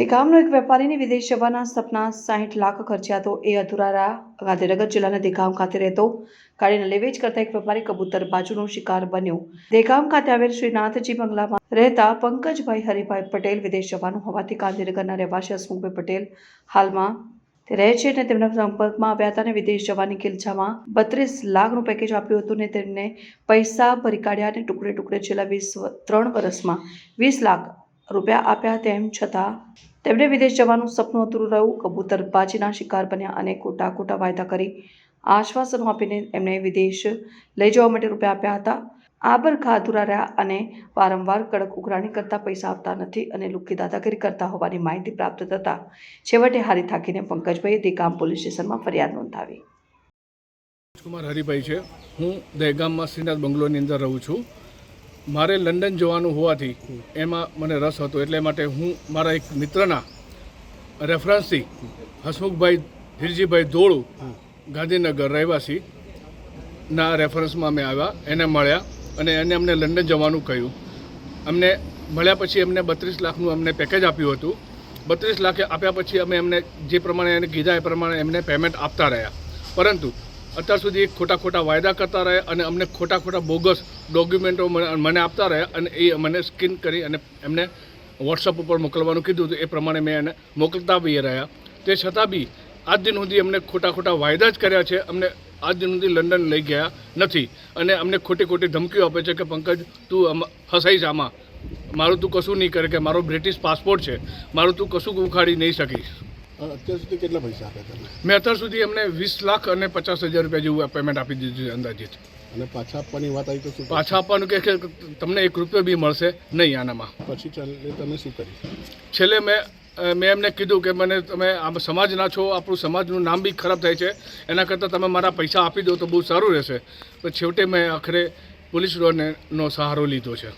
દેગામનો એક વેપારીને વિદેશ જવાના સપના 60 લાખ ખર્ચ્યા તો એ અધૂરા ગાંધીનગર જિલ્લાના દેગામ ખાતે રહેતો ગાડીને લેવેચ કરતા એક વેપારી કબૂતર બાજુનો શિકાર બન્યો। દેગામ ખાતે આવેલ શ્રીનાથજી બંગલામાં રહેતા પંકજભાઈ હરિભાઈ પટેલ વિદેશ જવાનું હોવાથી ગાંધીનગરના રહેવાસી હસમુખભાઈ પટેલ હાલમાં તે રહે છે અને તેમના સંપર્કમાં આવ્યા હતા અને વિદેશ જવાની કિલછામાં 32 લાખનું પેકેજ આપ્યું હતું ને તેમને પૈસા ભરી કાઢ્યા અને ટુકડે ટુકડે છેલ્લા 3 વર્ષમાં 20 લાખ રૂપિયા આપ્યા। તેમ છતાં તેમણે વિદેશ જવાનું સપનું અધૂરું રહ્યું। કબૂતરબાજીના શિકાર બન્યા અને ખોટા વાયદા કરી આશ્વાસનો આપીને એમને વિદેશ લઈ જવા માટે રૂપિયા આપ્યા હતા। આ બરખા અધૂરા રહ્યા અને વારંવાર કડક ઉઘરાણી કરતા પૈસા આપતા નથી અને લુખ્ખી દાદાગીરી કરતા હોવાની માહિતી પ્રાપ્ત થતા છેવટે હારી થાકીને પંકજભાઈએ દેગામ પોલીસ સ્ટેશનમાં ફરિયાદ નોંધાવી। કુમાર હરિભાઈ છે, હું દહેગામમાં શ્રીનાથ બંગલોની અંદર રહું છું। મારે લંડન જવાનું હોવાથી એમાં મને રસ હતો, એટલે માટે હું મારા એક મિત્રના રેફરન્સથી હસમુખભાઈ ધીરજીભાઈ ધોળુ ગાંધીનગર રહેવાસીના રેફરન્સમાં અમે આવ્યા, એને મળ્યા અને એને અમને લંડન જવાનું કહ્યું। અમને મળ્યા પછી એમને 32 લાખનું અમને પેકેજ આપ્યું હતું। 32 લાખ આપ્યા પછી અમે એમને જે પ્રમાણે એને કીધા એ પ્રમાણે એમને પેમેન્ટ આપતા રહ્યા, પરંતુ અત્યાર સુધી ખોટા વાયદા કરતા રહ્યા અને અમને ખોટા બોગસ ડોક્યુમેન્ટો મને આપતા રહ્યા અને એ મને સ્કેન કરી અને એમને વોટ્સઅપ ઉપર મોકલવાનું કીધું હતું, એ પ્રમાણે મેં એને મોકલતા બી રહ્યા। તે છતાં બી આજ દિન સુધી અમને ખોટા વાયદા જ કર્યા છે। અમને આજ દિન સુધી લંડન લઈ ગયા નથી અને અમને ખોટી ધમકીઓ આપે છે કે પંકજ તું ફસાઈશ, આમાં મારું તું કશું નહીં કરે, કે મારો બ્રિટિશ પાસપોર્ટ છે, મારું તું કશું ઉખાડી નહીં શકીશ। અત્યાર સુધી કેટલા પૈસા આપ્યા તમે? મેં અત્યાર સુધી અમને 20 લાખ અને 50,000 રૂપિયા જેવું પેમેન્ટ આપી દીધું છે અંદાજિત। અને પાછા આપવાની વાત આવી તો શું? પાછા આપવાનું કે તમને 1 રૂપિયો બી મળશે નહીં આનામાં। પછી તમે શું કર્યું? છેલ્લે મેં એમને કીધું કે મને તમે આમ સમાજના છો, આપણું સમાજનું નામ બી ખરાબ થાય છે, એના કરતાં તમે મારા પૈસા આપી દો તો બહુ સારું રહેશે। તો છેવટે મેં આખરે પોલીસ નો સહારો લીધો છે।